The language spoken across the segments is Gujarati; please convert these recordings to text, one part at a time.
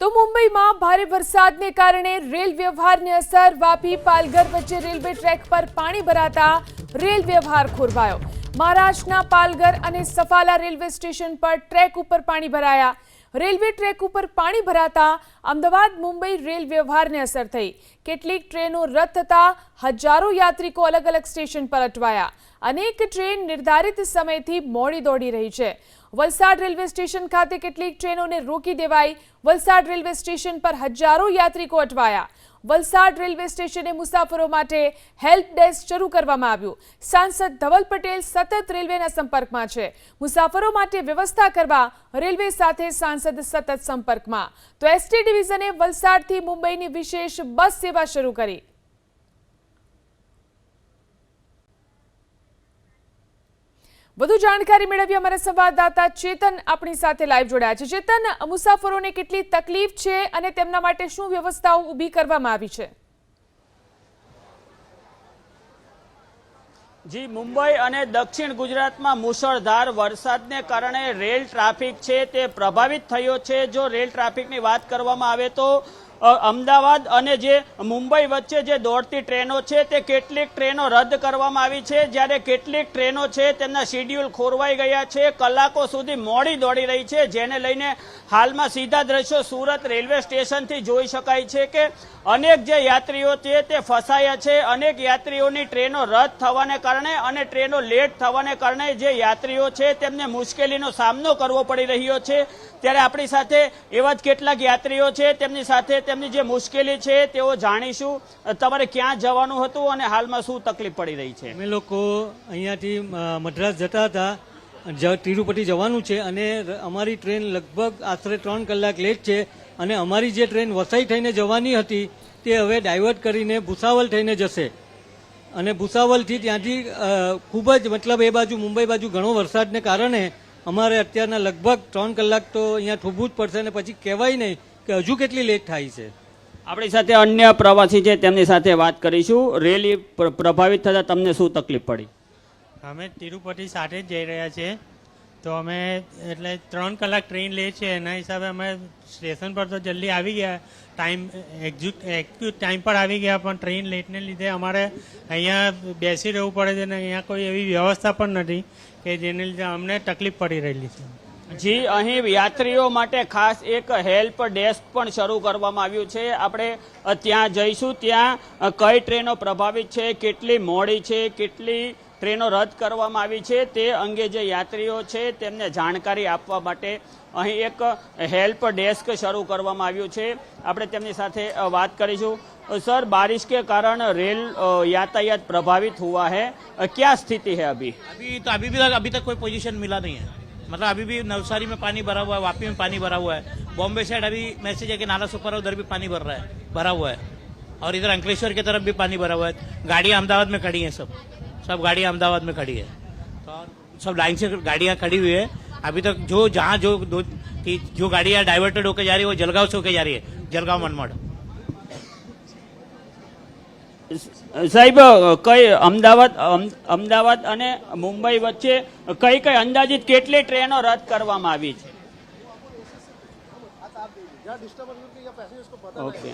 તો મુંબઈમાં ભારે વરસાદને કારણે રેલ વ્યવહારને અસર. વાપી પાલઘર વચ્ચે રેલવે ટ્રેક પર પાણી ભરાતા રેલ વ્યવહાર ખોરવાયો. મહારાષ્ટ્રના પાલઘર અને સફાલા રેલવે સ્ટેશન પર ટ્રેક ઉપર પાણી ભરાયા. રેલવે ટ્રેક ઉપર પાણી ભરાતા અમદાવાદ મુંબઈ રેલ વ્યવહારને અસર થઈ. કેટલીક ટ્રેનો રદ થતા હજારો યાત્રિકો અલગ અલગ સ્ટેશન પર અટવાયા. અનેક ટ્રેન નિર્ધારિત સમયથી મોડી દોડી રહી છે. વલસાડ રેલવે સ્ટેશન ખાતે કેટલીક ટ્રેનોને રોકી દેવાઈ. વલસાડ રેલવે સ્ટેશન પર હજારો યાત્રિકો અટવાયા. વલસાડ રેલવે સ્ટેશને મુસાફરો માટે હેલ્પ ડેસ્ક શરૂ કરવામાં આવ્યું. સાંસદ ધવલ પટેલ સતત રેલવેના સંપર્કમાં છે. મુસાફરો માટે વ્યવસ્થા કરવા રેલવે સાથે સાંસદ સતત સંપર્કમાં. તો એસટી ડિવિઝને વલસાડથી મુંબઈની વિશેષ બસ સેવા શરૂ કરી. વધુ જાણકારી મેળવી અમારા સંવાદદાતા ચેતન આપણી સાથે લાઈવ જોડાયા છે. ચેતન, મુસાફરોને કેટલી તકલીફ છે અને તેમના માટે શું વ્યવસ્થાઓ ઊભી કરવામાં આવી છે? જી, મુંબઈ અને દક્ષિણ ગુજરાતમાં મુશળધાર વરસાદને કારણે રેલ ટ્રાફિક છે તે પ્રભાવિત થયો છે. જો રેલ ટ્રાફિકની વાત કરવામાં આવે તો અમદાવાદ અને જે મુંબઈ વચ્ચે જે દોડતી ટ્રેનો છે તે કેટલીક ટ્રેનો રદ કરવામાં આવી છે, જ્યારે કેટલીક ટ્રેનો છે તેમના શેડ્યુલ ખોરવાઈ ગયા છે, કલાકો સુધી મોડી દોડી રહી છે, જેને લઈને હાલમાં સીધા દ્રશ્યો સુરત રેલવે સ્ટેશનથી જોઈ શકાય છે કે અનેક જે યાત્રીઓ છે તે ફસાયા છે. અનેક યાત્રીઓની ટ્રેનો રદ થવાને કારણે અને ટ્રેનો લેટ થવાને કારણે જે યાત્રીઓ છે તેમને મુશ્કેલીનો સામનો કરવો પડી રહ્યો છે. ત્યારે આપણી સાથે એવા જ કેટલાક યાત્રીઓ છે, તેમની સાથે તેમની જે મુશ્કેલી છે તેઓ જાણીશું. તમારે ક્યાં જવાનું હતું અને હાલમાં શું તકલીફ પડી રહી છે? અમે લોકો અહીંયાથી મદ્રાસ જતા હતા, તિરુપતિ જવાનું છે અને અમારી ટ્રેન લગભગ આશરે 3 કલાક લેટ છે અને અમારી જે ટ્રેન વસઈ થઈને જવાની હતી તે હવે ડાયવર્ટ કરીને ભૂસાવલ થઈને જશે અને ભૂસાવલથી ત્યાંથી ખૂબ જ મતલબ એ બાજુ મુંબઈ બાજુ ઘણો વરસાદને કારણે અમારે અત્યારના લગભગ 3 કલાક તો અહીંયા થોભવું જ પડશે અને પછી કહેવાય નહીં કે હજુ કેટલી લેટ થાય છે. આપણી સાથે અન્ય પ્રવાસી છે, તેમની સાથે વાત કરીશું. રેલ પ્રભાવિત થતા તમને શું તકલીફ પડી? અમે તિરુપતિ સાથે જ જઈ રહ્યા છીએ, તો અમે એટલે 3 કલાક ટ્રેન લે છે, એના હિસાબે અમે સ્ટેશન પર તો જલ્દી આવી ગયા, એક્ઝેક્ટ ટાઈમ પર આવી ગયા, પણ ટ્રેન લેટને લીધે અમારે અહીંયા બેસી રહેવું પડે છે અને અહીંયા કોઈ એવી વ્યવસ્થા પણ નથી કે જેને લીધે અમને તકલીફ પડી રહેલી છે. જી, અહીં યાત્રીઓ માટે ખાસ એક હેલ્પ ડેસ્ક પણ શરૂ કરવામાં આવ્યું છે. આપણે ત્યાં જઈશું. ત્યાં કઈ ટ્રેનો પ્રભાવિત છે, કેટલી મોડી છે, કેટલી ટ્રેનો રદ કરવામાં આવી છે તે અંગે જે યાત્રીઓ છે તેમને જાણકારી આપવા માટે અહીં એક હેલ્પ ડેસ્ક શરૂ કરવામાં આવ્યું છે. આપણે તેમની સાથે વાત કરીશું. सर, बारिश के कारण रेल यातायात प्रभावित हुआ है, क्या स्थिति है अभी? अभी तक कोई पोजीशन मिला नहीं है. मतलब अभी भी नवसारी में पानी भरा हुआ है, वापी में पानी भरा हुआ है, बॉम्बे साइड अभी मैसेज है कि नाला सुपर उधर भी पानी भरा हुआ है और इधर अंकलेश्वर की तरफ भी पानी भरा हुआ है. गाड़ियाँ अहमदाबाद में खड़ी हैं, सब गाड़ियाँ अहमदाबाद में खड़ी है, तो सब लाइन से गाड़ियाँ खड़ी हुई है. अभी तक जो गाड़ियाँ डाइवर्टेड होकर जा रही है वो जलगांव से होकर जा रही है, जलगांव मनमाड़. સાહેબ, કઈ અમદાવાદ અને મુંબઈ વચ્ચે કઈ કઈ અંદાજિત કેટલી ટ્રેનો રદ કરવામાં આવી છે? ઓકે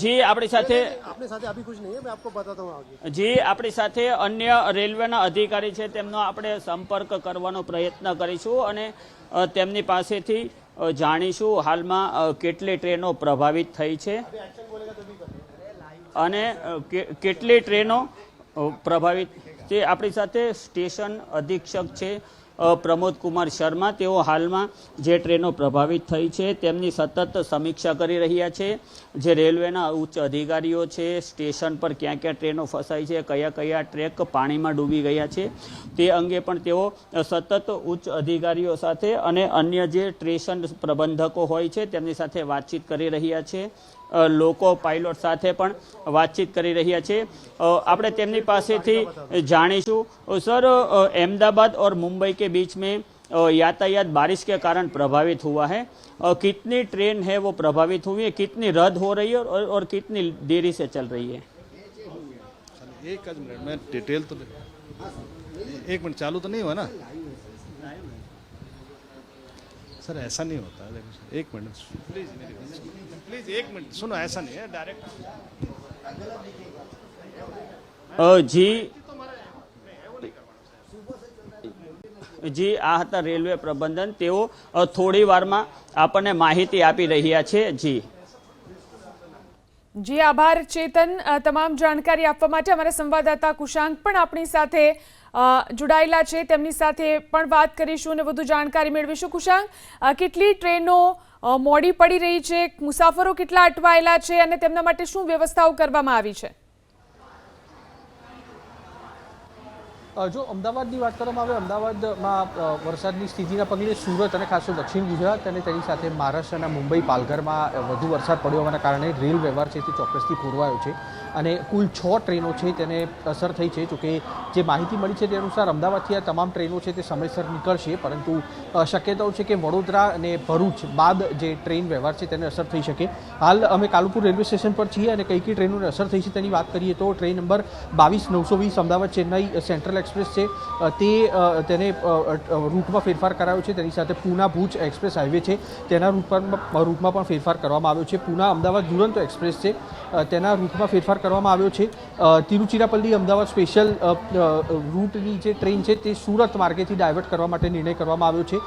જી, આપણી સાથે જી આપણી સાથે અન્ય રેલવેના અધિકારી છે, તેમનો આપણે સંપર્ક કરવાનો પ્રયત્ન કરીશું અને તેમની પાસેથી જાણીશું હાલમાં કેટલી ટ્રેનો પ્રભાવિત થઈ છે અને કેટલી ટ્રેનો પ્રભાવિત છે. આપણી સાથે સ્ટેશન અધિક્ષક છે પ્રમોદ કુમાર શર્મા. તેઓ હાલમાં જે ટ્રેનો પ્રભાવિત થઈ છે તેમની સતત સમીક્ષા કરી રહ્યા છે. જે રેલવેના ઉચ્ચ અધિકારીઓ છે, સ્ટેશન પર ક્યાં ક્યાં ટ્રેનો ફસાઈ છે, કયા કયા ટ્રેક પાણીમાં ડૂબી ગયા છે તે અંગે પણ તેઓ સતત ઉચ્ચ અધિકારીઓ સાથે અને અન્ય જે સ્ટેશન પ્રબંધકો હોય છે તેમની સાથે વાતચીત કરી રહ્યા છે. લોકો પાયલોટ સાથે પણ વાતચીત કરી રહ્યા છે. આપણે તેમની પાસેથી જાણીશું. સર, अहमदाबाद और मुंबई के बीच में यातायात बारिश के कारण प्रभावित हुआ है, कितनी ट्रेन है वो प्रभावित हुई है, कितनी रद्द हो रही है और कितनी देरी से चल रही है? एक मिनट में डिटेल तो 1 मिनट चालू तो नहीं हुआ ना. सर ऐसा नहीं होता है, देखो सर, एक मिनट प्लीज मेरी बात सुनो, प्लीज एक मिनट सुनो, ऐसा नहीं है डायरेक्ट। જી આ હતા રેલવે પ્રબંધન. તેઓ થોડી વારમાં આપણને માહિતી આપી રહ્યા છે. જી જી આભાર ચેતન, તમામ જાણકારી આપવા માટે. અમારા સંવાદદાતા કુશાંક પણ આપણી સાથે જોડાયેલા છે, તેમની સાથે પણ વાત કરીશું અને વધુ જાણકારી મેળવીશું. કુશાંક, કેટલી ટ્રેનો મોડી પડી રહી છે, મુસાફરો કેટલા અટવાયેલા છે અને તેમના માટે શું વ્યવસ્થાઓ કરવામાં આવી છે? જો અમદાવાદની વાત કરવામાં આવે, અમદાવાદમાં વરસાદની સ્થિતિના પગલે સુરત અને ખાસ દક્ષિણ ગુજરાત અને તેની સાથે મહારાષ્ટ્રના મુંબઈ, પાલઘરમાં વધુ વરસાદ પડ્યો હોવાના કારણે રેલ વ્યવહાર છે તે ચોક્કસથી ખોરવાયો છે અને કુલ 6 ટ્રેનો છે તેને અસર થઈ છે. જોકે જે માહિતી મળી છે તે અનુસાર અમદાવાદથી આ તમામ ટ્રેનો છે તે સમયસર નીકળશે, પરંતુ શક્યતાઓ છે કે વડોદરા અને ભરૂચ બાદ જે ટ્રેન વ્યવહાર છે તેને અસર થઈ શકે. હાલ અમે કાલુપુર રેલવે સ્ટેશન પર છીએ અને કઈ ટ્રેનોને અસર થઈ છે તેની વાત કરીએ તો train number 22920 Ahmedabad Chennai central express છે તેને રૂટમાં ફેરફાર કરાયો છે. તેની સાથે પૂના ભુજ એક્સપ્રેસ હાઈવે છે તેના રૂટમાં પણ ફેરફાર કરવામાં આવ્યો છે. પૂના અમદાવાદ દુરંતો એક્સપ્રેસ છે તેના રૂટમાં ફેરફાર કરવામાં આવ્યો છે. તિરુચિરાપલ્લી અમદાવાદ સ્પેશિયલ રૂટની જે ટ્રેન છે તે સુરત માર્ગેથી ડાયવર્ટ કરવા માટે નિર્ણય કરવામાં આવ્યો છે.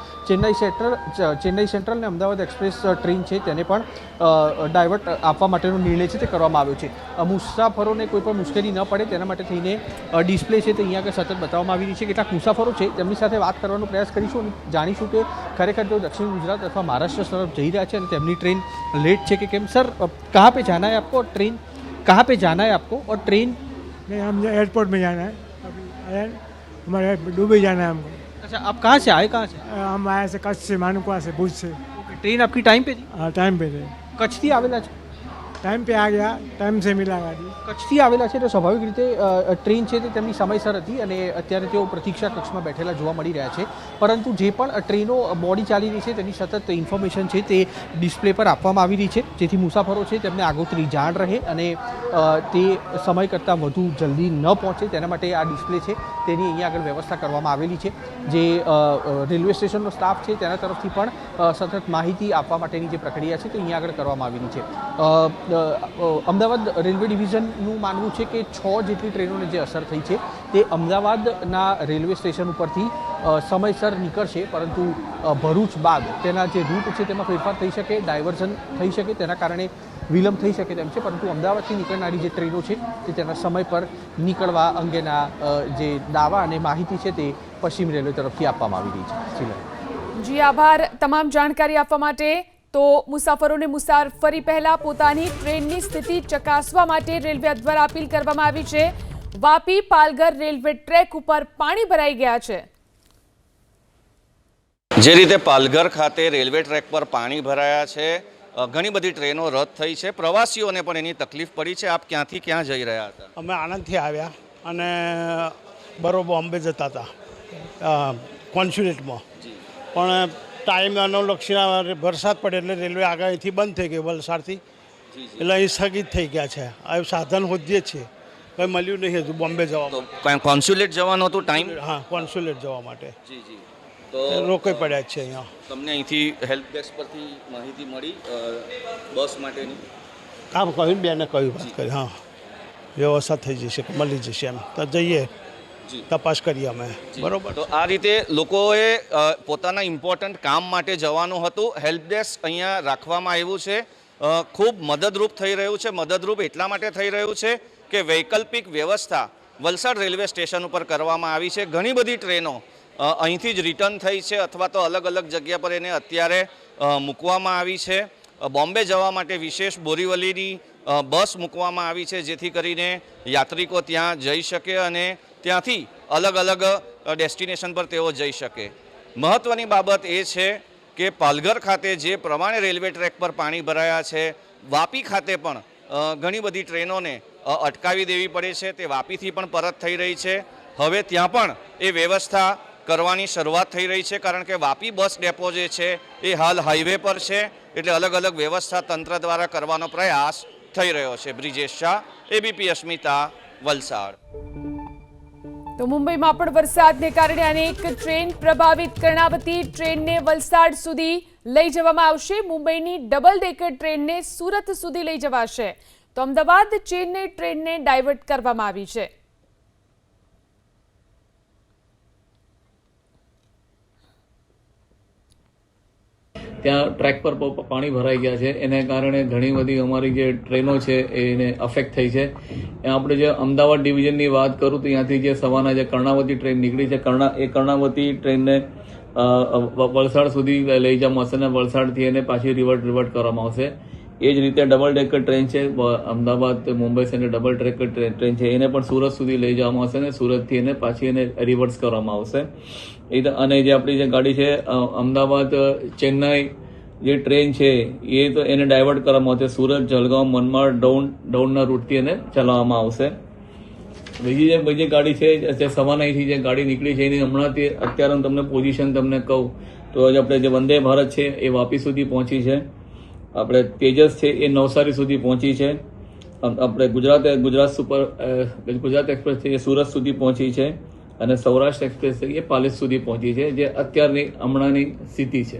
ચેન્નઈ સેન્ટ્રલ અને અમદાવાદ એક્સપ્રેસ ટ્રેન છે તેને પણ ડાયવર્ટ આપવા માટેનો નિર્ણય છે તે કરવામાં આવ્યો છે. મુસાફરોને કોઈ પણ મુશ્કેલી ન પડે તેના માટે થઈને ડિસ્પ્લે છે તે અહીંયા આગળ સતત બતાવવામાં આવી રહી છે. કેટલાક મુસાફરો છે તેમની સાથે વાત કરવાનો પ્રયાસ કરીશું અને જાણીશું કે ખરેખર તેઓ દક્ષિણ ગુજરાત અથવા મહારાષ્ટ્ર તરફ જઈ રહ્યા છે અને તેમની ટ્રેન લેટ છે કે કેમ. સર, कहाँ पे जाना है आपको? ट्रेन कहाँ पे जाना है आपको? और ट्रेन नहीं, हम एयरपोर्ट में जाना है, अभी हमारे दुबई जाना है हमको। अच्छा, आप कहाँ से आए? कहाँ से? हम आए से कच्छ से, मानुकुआ से, भुज से। ट्रेन आपकी टाइम पे थी? हाँ, टाइम पे थे, કચ્છથી આવેલા છે? टाइम पे आ गया, टाइम से मिला गाड़ी। કચ્છથી આવેલા છે તો સ્વાભાવિક રીતે ટ્રેન છે તે તેમની સમયસર હતી અને અત્યારે તેઓ પ્રતીક્ષા કક્ષમાં બેઠેલા જોવા મળી રહ્યા છે. પરંતુ જે પણ ટ્રેનો મોડી ચાલી રહી છે તેની સતત ઇન્ફોર્મેશન છે તે ડિસ્પ્લે પર આપવામાં આવી રહી છે, જેથી મુસાફરો છે તેમને આગોતરી જાણ રહે અને તે સમય કરતાં વધુ જલ્દી ન પહોંચે તેના માટે આ ડિસ્પ્લે છે તેની અહીંયા આગળ વ્યવસ્થા કરવામાં આવેલી છે. જે રેલવે સ્ટેશનનો સ્ટાફ છે તેના તરફથી પણ સતત માહિતી આપવા માટેની જે પ્રક્રિયા છે તે અહીંયા આગળ કરવામાં આવેલી છે. અમદાવાદ રેલવે ડિવિઝનનું માનવું છે કે 6 જેટલી ટ્રેનોને જે અસર થઈ છે તે અમદાવાદના રેલવે સ્ટેશન ઉપરથી સમયસર નીકળશે, પરંતુ ભરૂચ બાદ તેના જે રૂટ છે તેમાં ફેરફાર થઈ શકે, ડાયવર્ઝન થઈ શકે, તેના કારણે વિલંબ થઈ શકે તેમ છે. પરંતુ અમદાવાદથી નીકળનારી જે ટ્રેનો છે તે તેના સમય પર નીકળવા અંગેના જે દાવા અને માહિતી છે તે પશ્ચિમ રેલવે તરફથી આપવામાં આવી રહી છે. જી આભાર તમામ જાણકારી આપવા માટે. તો મુસાફરોને મુસાફરી પહેલા પોતાની ટ્રેનની સ્થિતિ ચકાસવા માટે રેલવે દ્વારા અપીલ કરવામાં આવી છે. વાપી પાલઘર રેલવે ટ્રેક ઉપર પાણી ભરાઈ ગયા છે. જે રીતે પાલઘર ખાતે રેલવે ટ્રેક પર પાણી ભરાયા છે, ઘણી બધી ટ્રેનો રદ થઈ છે, પ્રવાસીઓને પણ એની તકલીફ પડી છે. આપ ક્યાંથી ક્યાં જઈ રહ્યા હતા? અમે આણંદથી આવ્યા અને બરોબર બોમ્બે જતા હતા કોન્સ્યુલેટમાં, પણ ટાઈમ અનુલક્ષીને વરસાદ પડે એટલે રેલવે આગળ અહીંથી બંધ થઈ ગઈ વલસાડથી, એટલે અહીં સ્થગિત થઈ ગયા છે. હવે સાધન હોદ્યે જ છે, કંઈ મળ્યું નહીં હજુ બોમ્બે જવા માટે. કોન્સ્યુલેટ જવાનું હતું ટાઈમ? હા, કોન્સ્યુલેટ જવા માટે જી જી. તો રોકાઈ પડ્યા જ છે અહીંયા. તમને અહીંથી હેલ્પ ડેસ્ક પરથી માહિતી મળી બસ માટેની? કામ કહ્યું, બેને કહ્યું, વાત કરી. હા, વ્યવસ્થા થઈ જશે, મળી જશે એમ તો જઈએ, તપાસ કરીએ અમે. બરોબર. તો આ રીતે લોકોએ પોતાના ઇમ્પોર્ટન્ટ કામ માટે જવાનું હતું. હેલ્પ ડેસ્ક અહીંયા રાખવામાં આવ્યું છે, ખૂબ મદદરૂપ થઈ રહ્યું છે. મદદરૂપ એટલા માટે થઈ રહ્યું છે કે વૈકલ્પિક વ્યવસ્થા વલસાડ રેલવે સ્ટેશન ઉપર કરવામાં આવી છે. ઘણી બધી ટ્રેનો અહીંથી જ રિટર્ન થઈ છે અથવા તો અલગ અલગ જગ્યા પર એને અત્યારે મૂકવામાં આવી છે. બોમ્બે જવા માટે વિશેષ બોરીવલીની બસ મૂકવામાં આવી છે, જેથી કરીને યાત્રિકો ત્યાં જઈ શકે અને ત્યાંથી અલગ અલગ ડેસ્ટિનેશન પર તેઓ જઈ શકે. મહત્ત્વની બાબત એ છે કે પાલઘર ખાતે જે પ્રમાણે રેલવે ટ્રેક પર પાણી ભરાયા છે, વાપી ખાતે પણ ઘણી બધી ટ્રેનોને અટકાવી દેવી પડે છે. તે વાપીથી પણ પરત થઈ રહી છે. હવે ત્યાં પણ એ વ્યવસ્થા કરવાની શરૂઆત થઈ રહી છે, કારણ કે વાપી બસ ડેપો જે છે એ હાલ હાઈવે પર છે, એટલે અલગ અલગ વ્યવસ્થા તંત્ર દ્વારા કરવાનો પ્રયાસ થઈ રહ્યો છે. બ્રિજેશ શાહ, ABP અસ્મિતા, વલસાડ. તો મુંબઈમાં પણ વરસાદને કારણે અનેક ટ્રેન પ્રભાવિત. કર્ણાવતી ટ્રેનને વલસાડ સુધી લઈ જવામાં આવશે. મુંબઈની ડબલ ડેકર ટ્રેનને સુરત સુધી લઈ જવાશે. તો અમદાવાદ ચેન્નઈ ટ્રેનને ડાયવર્ટ કરવામાં આવી છે. ત્યાં ટ્રેક પર પાણી ભરાઈ ગયા છે, એને કારણે ઘણી બધી અમારી જે ટ્રેનો છે એને અફેક્ટ થઈ છે. આપણે જે અમદાવાદ ડિવિઝનની વાત કરું તો ત્યાંથી જે સવારના જે કર્ણાવતી ટ્રેન નીકળી છે, એ કર્ણાવતી ટ્રેનને વલસાડ સુધી લઈ જવામાં આવશે અને વલસાડથી એને પાછી રિવર્ટ કરવામાં આવશે. એ જ રીતે ડબલ ડેકર ટ્રેન છે, અમદાવાદ મુંબઈ સાથે ડબલ ડેકર ટ્રેન છે, એને પણ સુરત સુધી લઈ જવામાં આવશે અને સુરતથી એને પાછી એને રિવર્સ કરવામાં આવશે. અને જે આપણી જે ગાડી છે અમદાવાદ ચેન્નઈ જે ટ્રેન છે એ તો એને ડાયવર્ટ કરવામાં આવશે. સુરત, જલગાંવ, મનમાડ, ડાઉનના રૂટથી એને ચલાવવામાં આવશે. બીજી ગાડી છે જે સવારના અહીંથી જે ગાડી નીકળી છે એની હમણાંથી અત્યારે હું તમને પોઝિશન તમને કહું તો આપણે જે વંદે ભારત છે એ વાપી સુધી પહોંચી છે. આપણે તેજસ છે એ નવસારી સુધી પહોંચી છે. આપણે ગુજરાત એક્સપ્રેસ છે એ સુરત સુધી પહોંચી છે અને સૌરાષ્ટ્ર એક્સપ્રેસ છે એ પાલેજ સુધી પહોંચી છે, જે અત્યારની હમણાંની સ્થિતિ છે.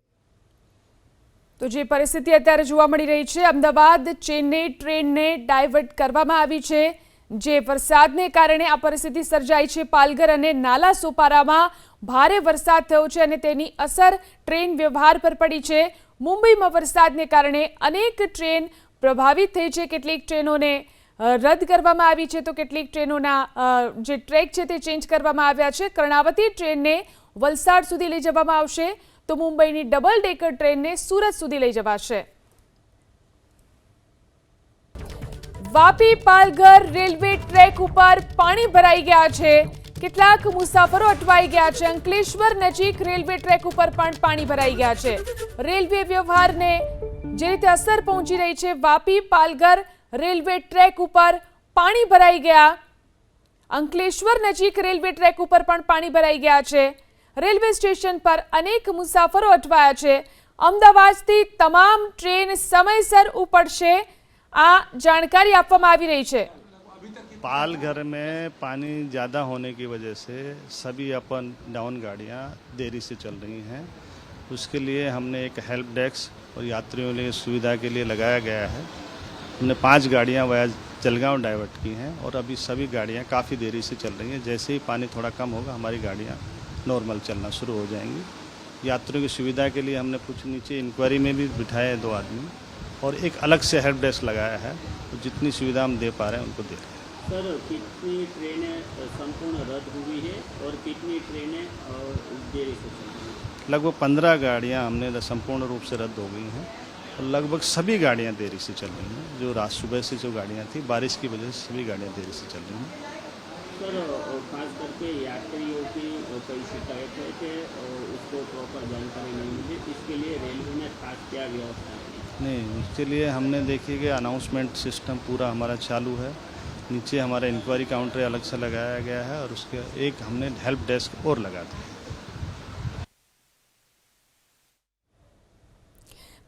તો જે પરિસ્થિતિ અત્યારે જોવા મળી રહી છે, અમદાવાદ ચેન્નઈ ટ્રેનને ડાયવર્ટ કરવામાં આવી છે. જે વરસાદને કારણે આ પરિસ્થિતિ સર્જાઈ છે. પાલઘર અને નાલા સોપારામાં ભારે વરસાદ થયો છે અને તેની અસર ટ્રેન વ્યવહાર પર પડી છે. મુંબઈમાં વરસાદને કારણે અનેક ટ્રેન પ્રભાવિત થઈ છે. કેટલીક ટ્રેનોને રદ કરવામાં આવી છે તો કેટલીક ટ્રેનોના જે ટ્રેક છે તે ચેન્જ કરવામાં આવ્યા છે. કર્ણાવતી ટ્રેનને વલસાડ સુધી લઈ જવામાં આવશે તો મુંબઈની ડબલ ડેકર ટ્રેનને સુરત સુધી લઈ જવાશે. વાપી પાલઘર રેલવે ટ્રેક ઉપર પાણી ભરાઈ ગયા છે. કેટલાક મુસાફરો અટવાઈ ગયા છે. અંકલેશ્વર નજીક રેલવે ટ્રેક ઉપર પણ પાણી ભરાઈ ગયા છે. રેલવે વ્યવહારને જે રીતે અસર પહોંચી રહી છે, વાપી પાલઘર રેલવે ટ્રેક ઉપર પાણી ભરાઈ ગયા. અંકલેશ્વર નજીક રેલવે ટ્રેક ઉપર પણ પાણી ભરાઈ ગયા છે. રેલવે સ્ટેશન પર અનેક મુસાફરો અટવાયા છે. અમદાવાદથી તમામ ટ્રેન સમયસર ઉપડશે, આ जानकारी આપવામાં આવી રહી છે. पालघर में पानी ज़्यादा होने की वजह से सभी अप एंड डाउन गाड़ियाँ देरी से चल रही हैं. उसके लिए हमने एक हेल्प डेस्क और यात्रियों के लिए सुविधा के लिए लगाया गया है. हमने 5 गाड़ियाँ वया जलगांव डाइवर्ट की हैं और अभी सभी गाड़ियाँ काफ़ी देरी से चल रही हैं. जैसे ही पानी थोड़ा कम होगा हमारी गाड़ियाँ नॉर्मल चलना शुरू हो जाएंगी. यात्रियों की सुविधा के लिए हमने कुछ नीचे इंक्वायरी में भी बिठाए हैं 2 आदमी और एक अलग से हेल्प डेस्क लगाया है. तो जितनी सुविधा हम दे पा रहे हैं उनको दे रहे हैं. सर, कितनी ट्रेनें संपूर्ण रद्द हुई है और कितनी ट्रेनें देरी से चल रही हैं? लगभग 15 गाड़ियाँ हमने संपूर्ण रूप से रद्द हो गई हैं और लगभग सभी गाड़ियाँ देरी से चल रही हैं. जो रात सुबह से जो गाड़ियाँ थी बारिश की वजह से सभी गाड़ियाँ देरी से चल रही हैं. सर, खास करके यात्रियों की कई शिकायत है कि उसको प्रॉपर जानकारी नहीं मिली. इसके लिए रेलवे ने खास क्या व्यवस्था की? नहीं, उसके लिए हमने देखिए कि अनाउंसमेंट सिस्टम पूरा हमारा चालू है. नीचे हमारा इंक्वायरी काउंटर अलग से लगाया गया है और उसके एक हमने हेल्प डेस्क और लगा दिया.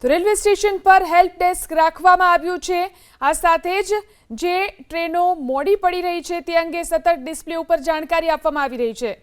તો રેલવે સ્ટેશન પર હેલ્પ ડેસ્ક રાખવામાં આવ્યું છે. આ સાથે જ જે ટ્રેનો મોડી પડી રહી છે તે અંગે સતત ડિસ્પ્લે ઉપર જાણકારી આપવામાં આવી રહી છે.